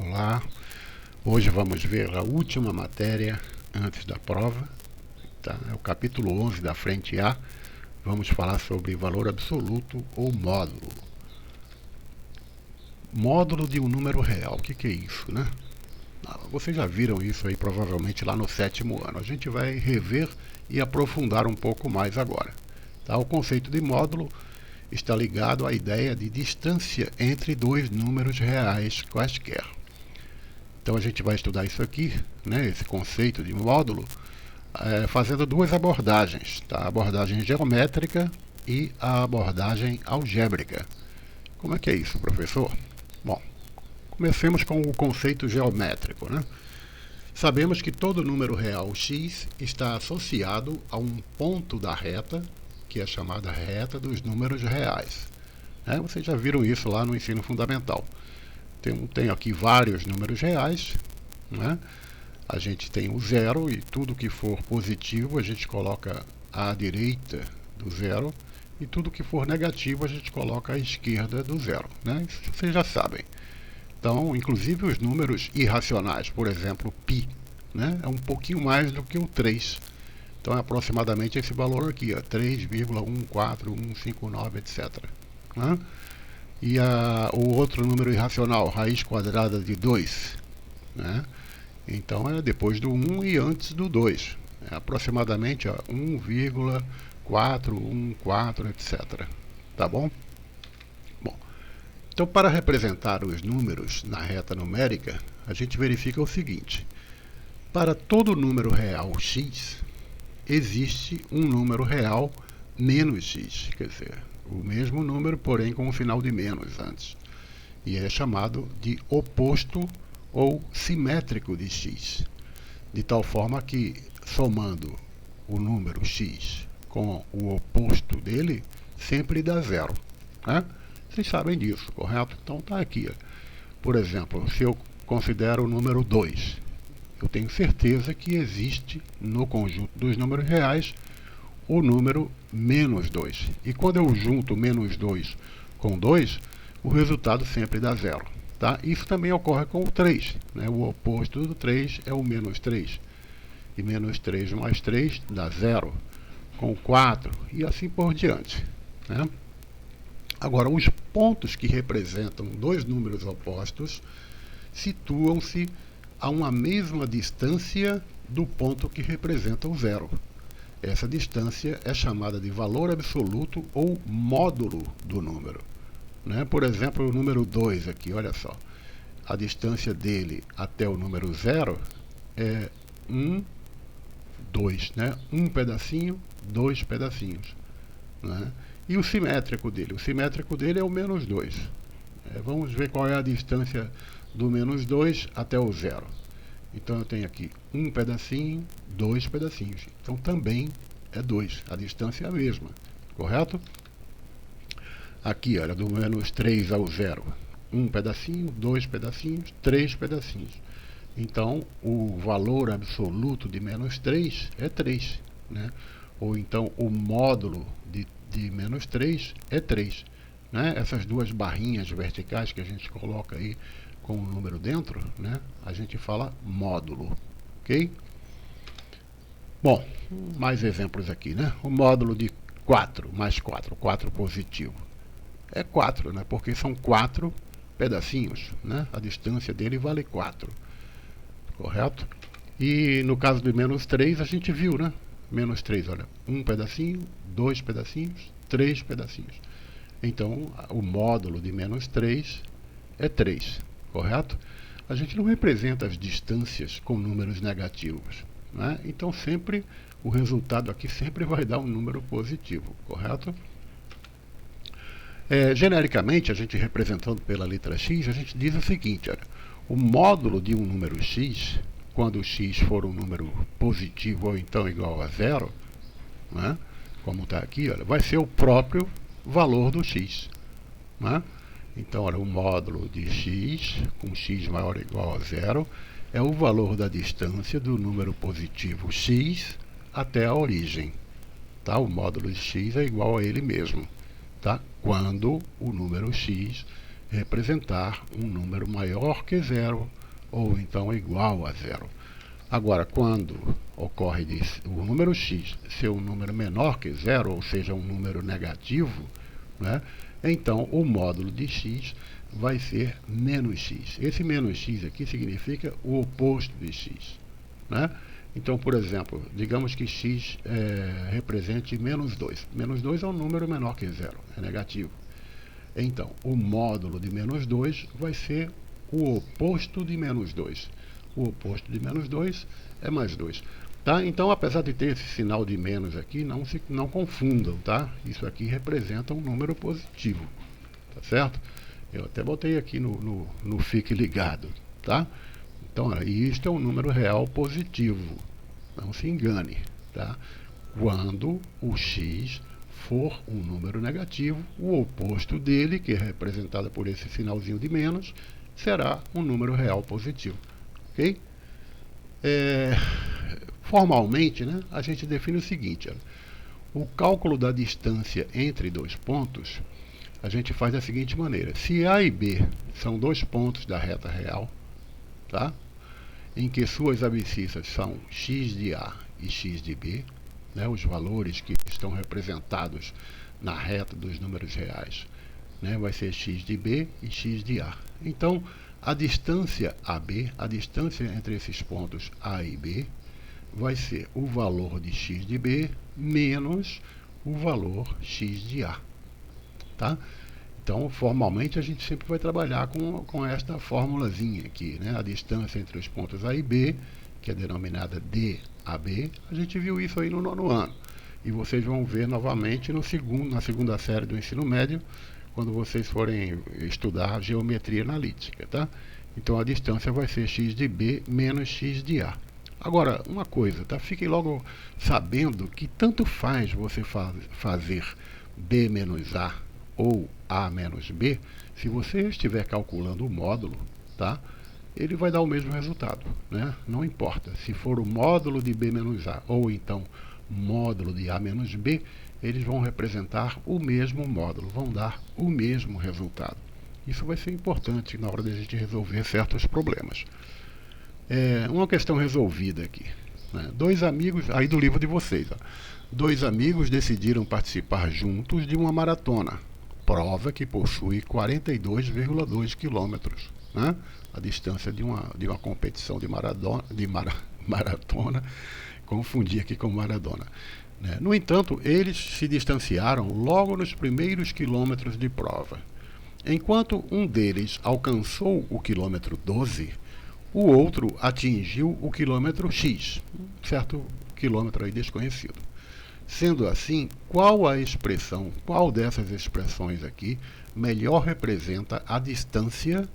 Olá, hoje vamos ver a última matéria antes da prova, tá? É o capítulo 11 da frente A. Vamos falar sobre valor absoluto ou módulo. Módulo de um número real, o que é isso, né? Vocês já viram isso aí provavelmente lá no 7º ano. A gente vai rever e aprofundar um pouco mais agora. Tá? O conceito de módulo está ligado à ideia de distância entre dois números reais quaisquer. Então a gente vai estudar isso aqui, né, esse conceito de módulo, fazendo duas abordagens, tá? A abordagem geométrica e a abordagem algébrica. Como é que é isso, professor? Bom, comecemos com o conceito geométrico, né? Sabemos que todo número real x está associado a um ponto da reta, que é chamada reta dos números reais. Vocês já viram isso lá no ensino fundamental. Tem aqui vários números reais, né? A gente tem o zero e tudo que for positivo a gente coloca à direita do zero e tudo que for negativo a gente coloca à esquerda do zero, né? Isso vocês já sabem. Então, inclusive os números irracionais, por exemplo, π, né? É um pouquinho mais do que o 3. Então é aproximadamente esse valor aqui, 3,14159, etc. Né? E o outro número irracional, raiz quadrada de 2, né? Então é depois do 1 e antes do 2. É aproximadamente 1,414, etc. Tá bom? Bom, então para representar os números na reta numérica, a gente verifica o seguinte. Para todo número real x, existe um número real menos x, quer dizer, o mesmo número, porém com um final de menos antes. E é chamado de oposto ou simétrico de x. De tal forma que, somando o número x com o oposto dele, sempre dá zero. Né? Vocês sabem disso, correto? Então está aqui. Por exemplo, se eu considero o número 2, eu tenho certeza que existe no conjunto dos números reais o número menos 2. E quando eu junto menos 2 com 2, o resultado sempre dá zero. Tá? Isso também ocorre com o 3. Né? O oposto do 3 é o menos 3. E menos 3 mais 3 dá zero. Com o 4 e assim por diante. Né? Agora, os pontos que representam dois números opostos situam-se a uma mesma distância do ponto que representa o zero. Essa distância é chamada de valor absoluto ou módulo do número. Né? Por exemplo, o número 2 aqui, olha só. A distância dele até o número 0 é 1, 2. Né? Um pedacinho, dois pedacinhos. Né? E o simétrico dele? O simétrico dele é o menos 2. Vamos ver qual é a distância do menos 2 até o 0. Então eu tenho aqui um pedacinho, dois pedacinhos. Então também é 2. A distância é a mesma, correto? Aqui, olha, do menos 3 ao 0. Um pedacinho, dois pedacinhos, três pedacinhos. Então o valor absoluto de menos 3 é 3. Né? Ou então o módulo de menos 3 é 3. Né? Essas duas barrinhas verticais que a gente coloca aí com o número dentro, né? A gente fala módulo, ok? Bom, mais exemplos aqui, né? O módulo de 4 mais 4, 4 positivo, é 4, né? Porque são 4 pedacinhos, né? A distância dele vale 4, correto? E no caso de menos 3, a gente viu, né? Menos 3, olha, um pedacinho, dois pedacinhos, três pedacinhos. Então, o módulo de menos 3 é 3. Correto? A gente não representa as distâncias com números negativos. Né? Então, sempre, o resultado aqui sempre vai dar um número positivo. Correto? Genericamente, a gente representando pela letra x, a gente diz o seguinte, olha, o módulo de um número x, quando o x for um número positivo ou então igual a zero, né? Como está aqui, olha, vai ser o próprio valor do x. Né? Então, olha, o módulo de x, com x maior ou igual a zero, é o valor da distância do número positivo x até a origem. Tá? O módulo de x é igual a ele mesmo, tá? Quando o número x representar um número maior que zero ou então igual a zero. Agora, quando ocorre o número x ser um número menor que zero, ou seja, um número negativo, né, então o módulo de x vai ser menos x. Esse menos x aqui significa o oposto de x. Né? Então, por exemplo, digamos que x represente menos 2. Menos 2 é um número menor que zero, é negativo. Então, o módulo de menos 2 vai ser o oposto de menos 2. O oposto de menos 2 é mais 2. Tá? Então, apesar de ter esse sinal de menos aqui, não confundam. Tá? Isso aqui representa um número positivo. Tá certo? Eu até botei aqui no Fique Ligado. Tá? Então, isto é um número real positivo. Não se engane. Tá? Quando o x for um número negativo, o oposto dele, que é representado por esse sinalzinho de menos, será um número real positivo. Ok? Formalmente, né, a gente define o seguinte: olha, o cálculo da distância entre dois pontos, a gente faz da seguinte maneira. Se A e B são dois pontos da reta real, tá? Em que suas abscissas são x de A e x de B, né, os valores que estão representados na reta dos números reais, né, vai ser x de B e x de A. Então, a distância AB, a distância entre esses pontos A e B, vai ser o valor de x de B menos o valor x de A. Tá? Então, formalmente, a gente sempre vai trabalhar com esta formulazinha aqui, né? A distância entre os pontos A e B, que é denominada DAB. A gente viu isso aí no 9º ano. E vocês vão ver novamente na segunda série do ensino médio, quando vocês forem estudar geometria analítica. Tá? Então, a distância vai ser x de B menos x de A. Agora, uma coisa, tá? Fiquem logo sabendo que tanto faz você fazer B menos A ou A menos B, se você estiver calculando o módulo, tá? Ele vai dar o mesmo resultado, né? Não importa. Se for o módulo de B menos A ou então módulo de A menos B, eles vão representar o mesmo módulo, vão dar o mesmo resultado. Isso vai ser importante na hora de a gente resolver certos problemas. Uma questão resolvida aqui. Né? Dois amigos, aí do livro de vocês, ó. Dois amigos decidiram participar juntos de uma maratona, prova que possui 42,2 quilômetros. Né? A distância de uma competição de maratona, confundi aqui com Maradona. Né? No entanto, eles se distanciaram logo nos primeiros quilômetros de prova. Enquanto um deles alcançou o quilômetro 12, o outro atingiu o quilômetro X, um certo quilômetro aí desconhecido. Sendo assim, qual dessas expressões aqui melhor representa a distância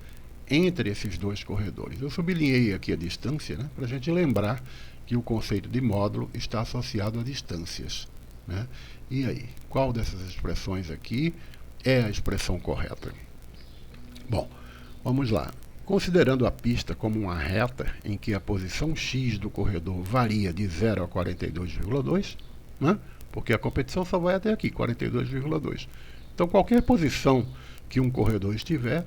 entre esses dois corredores? Eu sublinhei aqui a distância, né, para a gente lembrar que o conceito de módulo está associado a distâncias. Né? E aí, qual dessas expressões aqui é a expressão correta? Bom, vamos lá. Considerando a pista como uma reta em que a posição x do corredor varia de 0 a 42,2, né? Porque a competição só vai até aqui, 42,2. Então, qualquer posição que um corredor estiver,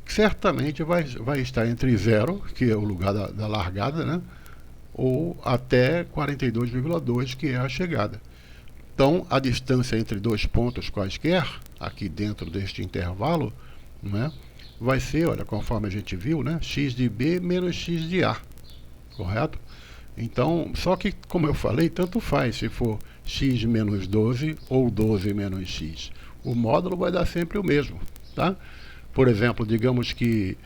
certamente vai estar entre 0, que é o lugar da largada, né? Ou até 42,2, que é a chegada. Então, a distância entre dois pontos quaisquer, aqui dentro deste intervalo, né, vai ser, olha, conforme a gente viu, né, x de B menos x de A, correto? Então, só que, como eu falei, tanto faz se for x menos 12 ou 12 menos x. O módulo vai dar sempre o mesmo, tá? Por exemplo, digamos que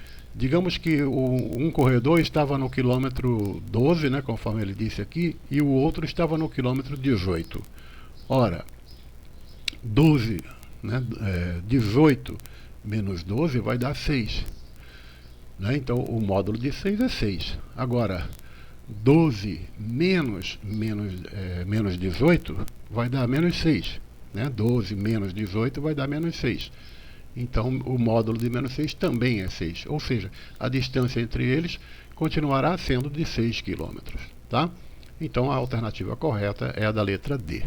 um corredor estava no quilômetro 12, né, conforme ele disse aqui, e o outro estava no quilômetro 18. Ora, 12, né, 18 menos 12 vai dar 6. Né? Então, o módulo de 6 é 6. Agora, 12 menos 18 vai dar menos 6. Né? 12 menos 18 vai dar menos 6. Então, o módulo de menos 6 também é 6. Ou seja, a distância entre eles continuará sendo de 6 km. Tá? Então, a alternativa correta é a da letra D.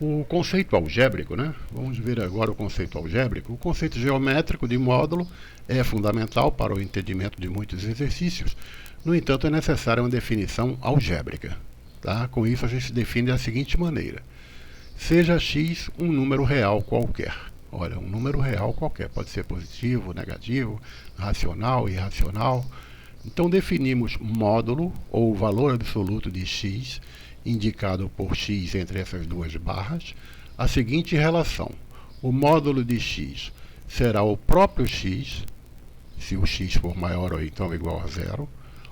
O conceito algébrico, né? Vamos ver agora o conceito algébrico. O conceito geométrico de módulo é fundamental para o entendimento de muitos exercícios. No entanto, é necessária uma definição algébrica. Tá? Com isso, a gente define da seguinte maneira. Seja x um número real qualquer. Olha, um número real qualquer. Pode ser positivo, negativo, racional, irracional. Então, definimos módulo, ou valor absoluto de x, indicado por x entre essas duas barras, a seguinte relação. O módulo de x será o próprio x, se o x for maior ou então igual a zero,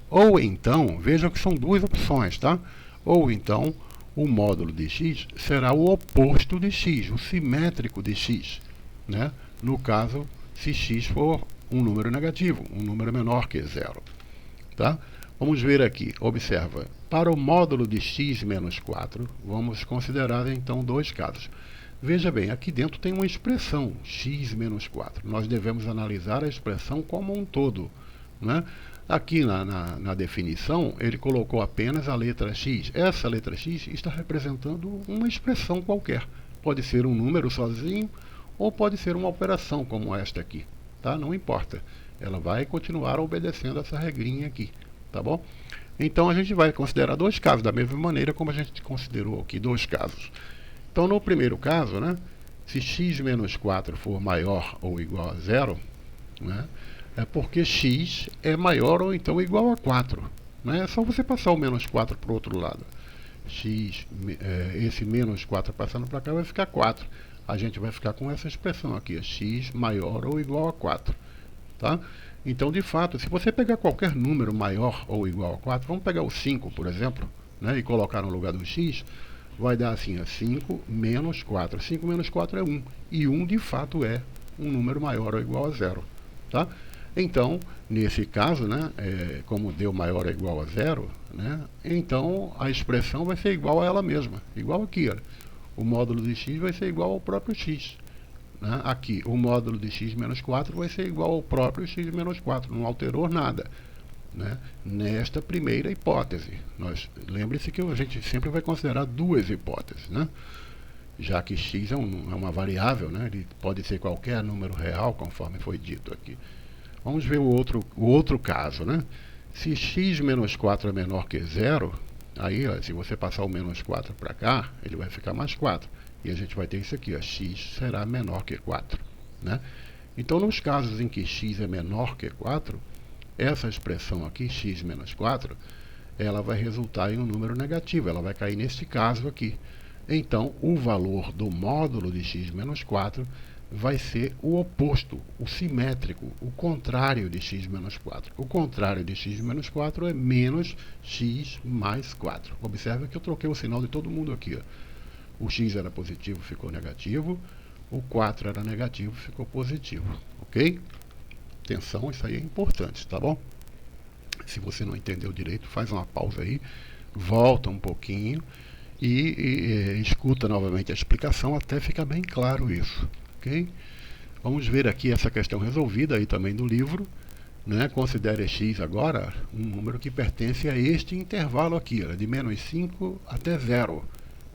ou então, veja que são duas opções, tá? Ou então, o módulo de x será o oposto de x, o simétrico de x, né? No caso, se x for um número negativo, um número menor que zero. Tá? Vamos ver aqui, observa, para o módulo de x menos 4, vamos considerar então dois casos. Veja bem, aqui dentro tem uma expressão, x menos 4. Nós devemos analisar a expressão como um todo. Né? Aqui na definição, ele colocou apenas a letra x. Essa letra x está representando uma expressão qualquer. Pode ser um número sozinho, ou pode ser uma operação como esta aqui. Tá? Não importa. Ela vai continuar obedecendo essa regrinha aqui, tá bom? Então a gente vai considerar dois casos, da mesma maneira como a gente considerou aqui dois casos. Então no primeiro caso, né, se x menos 4 for maior ou igual a zero, né, é porque x é maior ou então igual a 4. Né? É só você passar o menos 4 para o outro lado. Esse menos 4 passando para cá vai ficar 4. A gente vai ficar com essa expressão aqui, x maior ou igual a 4. Tá? Então, de fato, se você pegar qualquer número maior ou igual a 4, vamos pegar o 5, por exemplo, né, e colocar no lugar do x, vai dar assim, 5 menos 4. 5 menos 4 é 1. E 1, de fato, é um número maior ou igual a 0. Tá? Então, nesse caso, né, como deu maior ou igual a 0, né, então a expressão vai ser igual a ela mesma. Igual aqui, ó. O módulo de x vai ser igual ao próprio x. Né? Aqui, o módulo de x menos 4 vai ser igual ao próprio x menos 4, não alterou nada. Né? Nesta primeira hipótese, lembre-se que a gente sempre vai considerar duas hipóteses, né? Já que x é uma variável, né? Ele pode ser qualquer número real, conforme foi dito aqui. Vamos ver o outro caso, né? Se x menos 4 é menor que zero, aí, ó, se você passar o menos 4 para cá, ele vai ficar mais 4. E a gente vai ter isso aqui, ó, x será menor que 4. Né? Então, nos casos em que x é menor que 4, essa expressão aqui, x menos 4, ela vai resultar em um número negativo, ela vai cair neste caso aqui. Então, o valor do módulo de x menos 4 vai ser o oposto, o simétrico, o contrário de x menos 4. O contrário de x menos 4 é menos x mais 4. Observe que eu troquei o sinal de todo mundo aqui, ó. O x era positivo, ficou negativo. O 4 era negativo, ficou positivo. Ok? Atenção, isso aí é importante, tá bom? Se você não entendeu direito, faz uma pausa aí, volta um pouquinho e escuta novamente a explicação até ficar bem claro isso. Ok? Vamos ver aqui essa questão resolvida aí também do livro. Né? Considere x agora um número que pertence a este intervalo aqui, ó, de menos 5 até 0.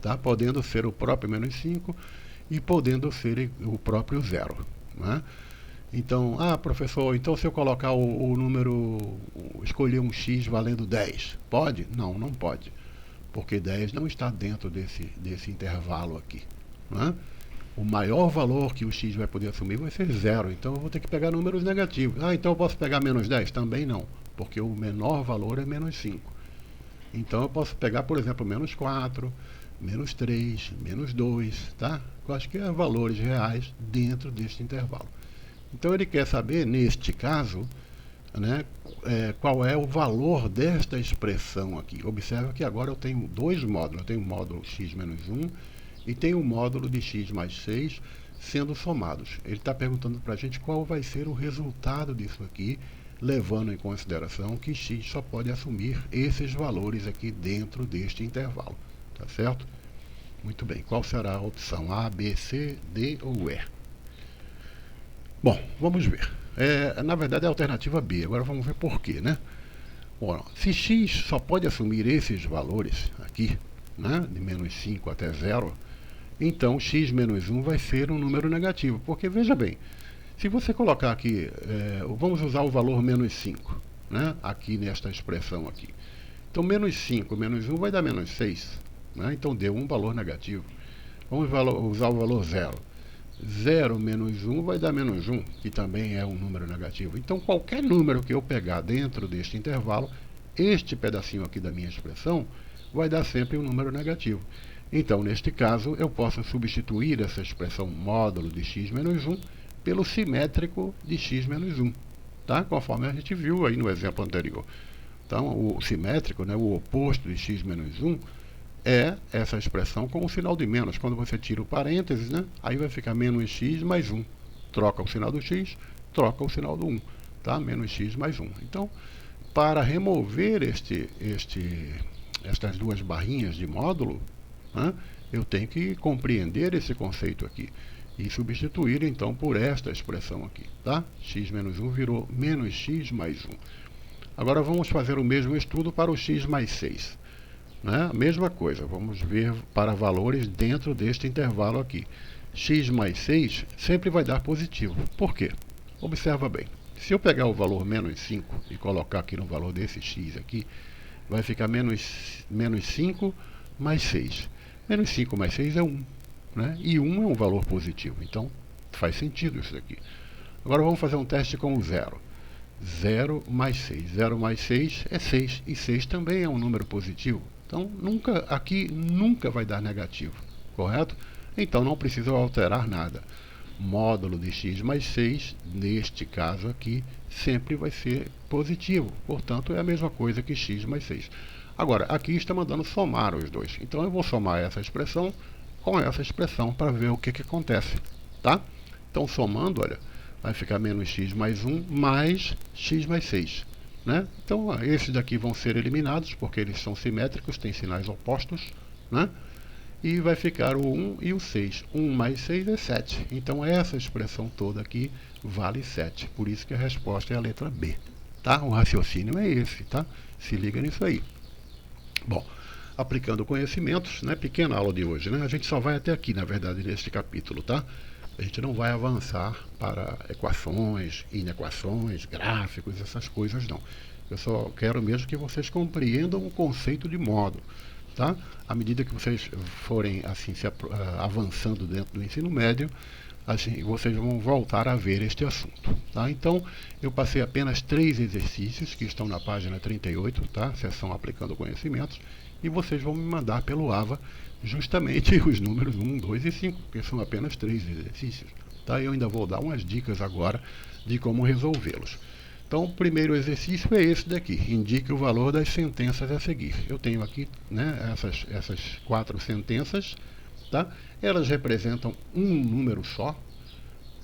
Tá? Podendo ser o próprio menos 5 e podendo ser o próprio 0. Né? Então, professor, então se eu colocar o número, escolher um x valendo 10, pode? Não, não pode, porque 10 não está dentro desse intervalo aqui. Né? O maior valor que o x vai poder assumir vai ser 0, então eu vou ter que pegar números negativos. Então eu posso pegar menos 10? Também não, porque o menor valor é menos 5. Então eu posso pegar, por exemplo, menos 4, menos 3, menos 2, tá? Quaisquer valores reais dentro deste intervalo. Então ele quer saber, neste caso, né, qual é o valor desta expressão aqui. Observa que agora eu tenho dois módulos. Eu tenho o módulo x menos 1 e tenho o módulo de x mais 6 sendo somados. Ele está perguntando para a gente qual vai ser o resultado disso aqui, levando em consideração que x só pode assumir esses valores aqui dentro deste intervalo. Tá certo? Muito bem. Qual será a opção? A, B, C, D ou E? Bom, vamos ver. Na verdade é a alternativa B. Agora vamos ver por quê, né? Bom, se x só pode assumir esses valores aqui, né, de menos 5 até 0, então x menos 1 vai ser um número negativo, porque veja bem, se você colocar aqui, vamos usar o valor menos 5, né, aqui nesta expressão aqui. Então menos 5 menos 1 vai dar menos 6, né, então deu um valor negativo. Vamos usar o valor 0. 0 menos 1 vai dar menos 1, que também é um número negativo. Então qualquer número que eu pegar dentro deste intervalo, este pedacinho aqui da minha expressão, vai dar sempre um número negativo. Então, neste caso, eu posso substituir essa expressão módulo de x menos 1 pelo simétrico de x menos 1, tá? Conforme a gente viu aí no exemplo anterior. Então, o simétrico, né, o oposto de x menos 1, é essa expressão com o sinal de menos. Quando você tira o parênteses, né, aí vai ficar menos x mais 1. Troca o sinal do x, troca o sinal do 1. Tá? Menos x mais 1. Então, para remover estas duas barrinhas de módulo, né, eu tenho que compreender esse conceito aqui e substituir então por esta expressão aqui, tá? X menos 1 virou menos x mais 1. Agora vamos fazer o mesmo estudo para o x mais 6. Né? Mesma coisa, vamos ver para valores dentro deste intervalo aqui. X mais 6 sempre vai dar positivo. Por quê? Observa bem. Se eu pegar o valor menos 5 e colocar aqui no valor desse x aqui, vai ficar menos 5 mais 6. Menos 5 mais 6 é 1. Né? E 1 é um valor positivo. Então, faz sentido isso aqui. Agora vamos fazer um teste com o 0. 0 mais 6. 0 mais 6 é 6. E 6 também é um número positivo. Então, aqui nunca vai dar negativo. Correto? Então, não precisa alterar nada. Módulo de x mais 6, neste caso aqui, sempre vai ser positivo. Portanto, é a mesma coisa que x mais 6. Agora, aqui está mandando somar os dois. Então, eu vou somar essa expressão com essa expressão para ver o que acontece. Tá? Então, somando, olha, vai ficar menos x mais 1 mais x mais 6. Né? Então, esses daqui vão ser eliminados, porque eles são simétricos, têm sinais opostos. Né? E vai ficar o 1 e o 6. 1 mais 6 é 7. Então, essa expressão toda aqui vale 7. Por isso que a resposta é a letra B. Tá? O raciocínio é esse. Tá? Se liga nisso aí. Bom, aplicando conhecimentos, né? Pequena aula de hoje. Né? A gente só vai até aqui, na verdade, neste capítulo. Tá? A gente não vai avançar para equações, inequações, gráficos, essas coisas não. Eu só quero mesmo que vocês compreendam o conceito de módulo. Tá? À medida que vocês forem assim, avançando dentro do ensino médio, assim, vocês vão voltar a ver este assunto. Tá? Então, eu passei apenas 3 exercícios que estão na página 38, tá? Seção Aplicando Conhecimentos, e vocês vão me mandar pelo AVA justamente os números 1, 2 e 5, porque são apenas 3 exercícios. Tá? Eu ainda vou dar umas dicas agora de como resolvê-los. Então, o primeiro exercício é esse daqui. Indique o valor das sentenças a seguir. Eu tenho aqui, né, essas 4 sentenças. Tá? Elas representam um número só.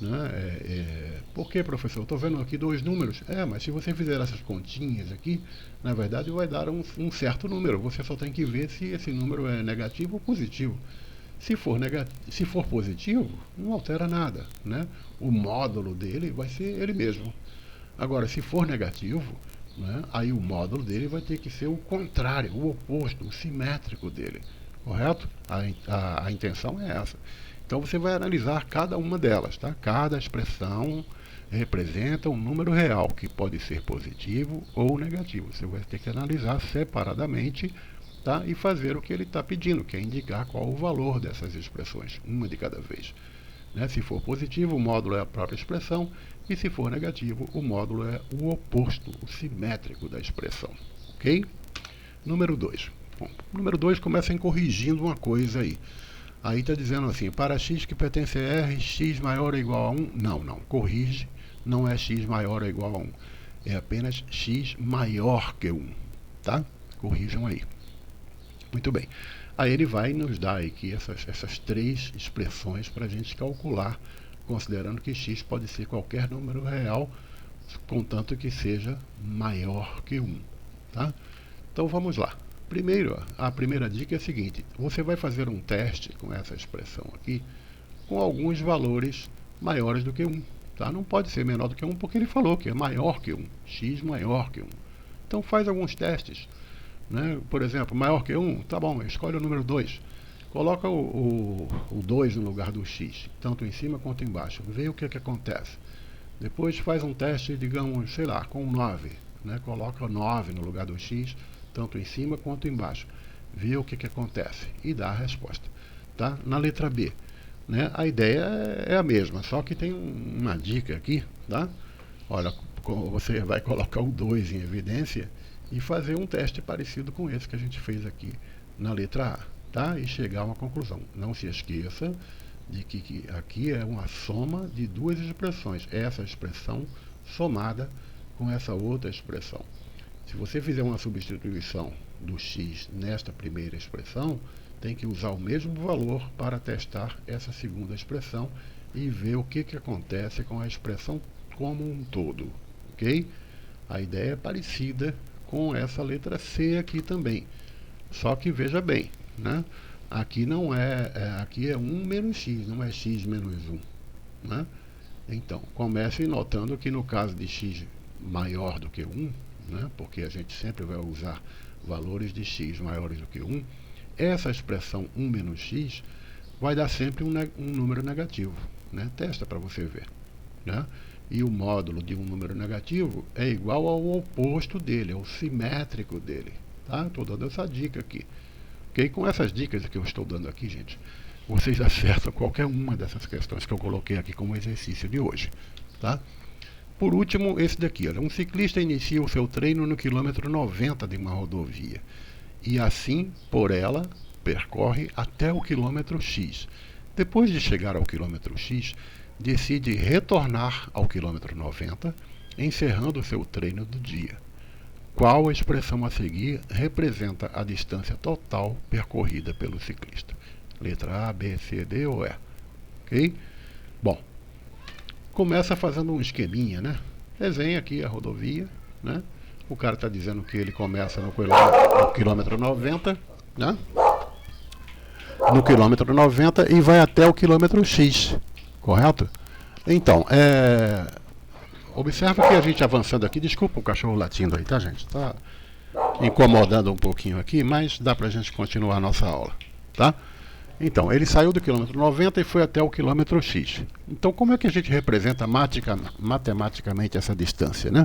Né? Por que, professor? Estou vendo aqui 2 números. Mas se você fizer essas continhas aqui, na verdade vai dar um certo número. Você só tem que ver se esse número é negativo ou positivo. Se for positivo, não altera nada. Né? O módulo dele vai ser ele mesmo. Agora, se for negativo, né, aí o módulo dele vai ter que ser o contrário, o oposto, o simétrico dele. Correto? A intenção é essa. Então, você vai analisar cada uma delas. Tá? Cada expressão representa um número real, que pode ser positivo ou negativo. Você vai ter que analisar separadamente, tá? E fazer o que ele está pedindo, que é indicar qual o valor dessas expressões, uma de cada vez. Né? Se for positivo, o módulo é a própria expressão, e se for negativo, o módulo é o oposto, o simétrico da expressão. Ok? Número 2. Bom, número 2 começa em corrigindo uma coisa aí. Aí está dizendo assim, para x que pertence a R, x maior ou igual a 1. Não, corrige, não é x maior ou igual a 1. É apenas x maior que 1. Tá? Corrijam aí. Muito bem. Aí ele vai nos dar aqui essas 3 expressões para a gente calcular, considerando que x pode ser qualquer número real, contanto que seja maior que 1. Tá? Então vamos lá. Primeiro, a primeira dica é a seguinte, você vai fazer um teste com essa expressão aqui, com alguns valores maiores do que 1. Tá? Não pode ser menor do que 1, porque ele falou que é maior que 1, x maior que 1. Então faz alguns testes. Né? Por exemplo, maior que 1, tá bom, escolhe o número 2. Coloca o 2 no lugar do x, tanto em cima quanto embaixo. Vê o que acontece. Depois faz um teste, digamos, sei lá, com 9. Né? Coloca 9 no lugar do x, tanto em cima quanto embaixo. Vê o que acontece e dá a resposta. Tá? Na letra B, né? A ideia é a mesma, só que tem uma dica aqui. Tá? Olha, você vai colocar o 2 em evidência e fazer um teste parecido com esse que a gente fez aqui na letra A. Tá? E chegar a uma conclusão. Não se esqueça de que aqui é uma soma de duas expressões. Essa expressão somada com essa outra expressão. Se você fizer uma substituição do x nesta primeira expressão, tem que usar o mesmo valor para testar essa segunda expressão e ver o que acontece com a expressão como um todo. Ok? A ideia é parecida com essa letra C aqui também. Só que veja bem, né? Aqui não aqui é 1 menos x, não é x menos 1. Né? Então, comece notando que no caso de x maior do que 1, né? Porque a gente sempre vai usar valores de x maiores do que 1, essa expressão 1 menos x vai dar sempre um número negativo. Né? Testa para você ver. Né? E o módulo de um número negativo é igual ao oposto dele, ao simétrico dele. Tá? Estou dando essa dica aqui. Okay? Com essas dicas que eu estou dando aqui, gente, vocês acertam qualquer uma dessas questões que eu coloquei aqui como exercício de hoje. Tá? Por último, esse daqui. Olha, um ciclista inicia o seu treino no quilômetro 90 de uma rodovia. E assim, por ela, percorre até o quilômetro X. Depois de chegar ao quilômetro X, decide retornar ao quilômetro 90, encerrando o seu treino do dia. Qual a expressão a seguir representa a distância total percorrida pelo ciclista? Letra A, B, C, D ou E? Ok? Bom, começa fazendo um esqueminha, né? Desenha aqui a rodovia, né? O cara está dizendo que ele começa no quilômetro 90, né? No quilômetro 90 e vai até o quilômetro X, correto? Então, observa que a gente avançando aqui, desculpa o cachorro latindo aí, tá, gente? Tá incomodando um pouquinho aqui, mas dá pra gente continuar a nossa aula, tá? Então, ele saiu do quilômetro 90 e foi até o quilômetro X. Então, como é que a gente representa matematicamente essa distância, né?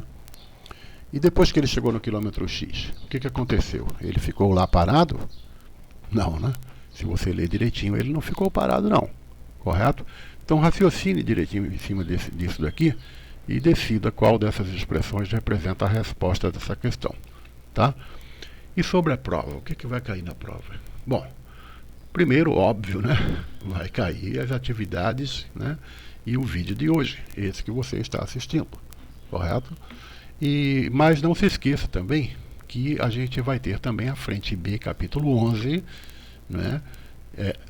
E depois que ele chegou no quilômetro X, o que aconteceu? Ele ficou lá parado? Não, né? Se você ler direitinho, ele não ficou parado, não. Correto? Então, raciocine direitinho em cima disso daqui e decida qual dessas expressões representa a resposta dessa questão. Tá? E sobre a prova, o que vai cair na prova? Bom, primeiro, óbvio, né? Vai cair as atividades, né? E o vídeo de hoje, esse que você está assistindo. Correto? Mas não se esqueça também que a gente vai ter também a frente B, capítulo 11, né,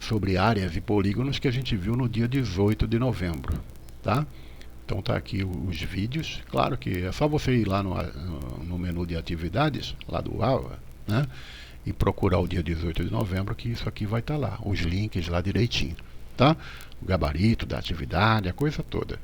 sobre áreas e polígonos que a gente viu no dia 18 de novembro. Tá? Então tá aqui os vídeos. Claro que é só você ir lá no menu de atividades, lá do AVA, né, e procurar o dia 18 de novembro, que isso aqui vai estar lá, os links lá direitinho. Tá? O gabarito da atividade, a coisa toda.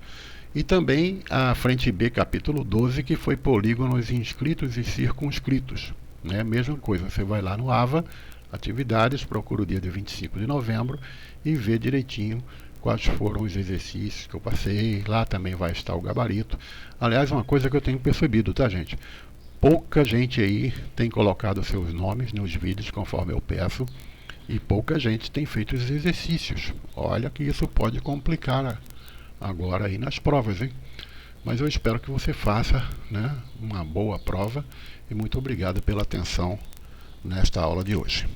E também a frente B, capítulo 12, que foi polígonos inscritos e circunscritos. Né? Mesma coisa, você vai lá no AVA, atividades, procura o dia de 25 de novembro e vê direitinho quais foram os exercícios que eu passei. Lá também vai estar o gabarito. Aliás, uma coisa que eu tenho percebido, tá, gente? Pouca gente aí tem colocado seus nomes nos vídeos conforme eu peço e pouca gente tem feito os exercícios. Olha que isso pode complicar agora aí nas provas, hein? Mas eu espero que você faça, né, uma boa prova e muito obrigado pela atenção nesta aula de hoje.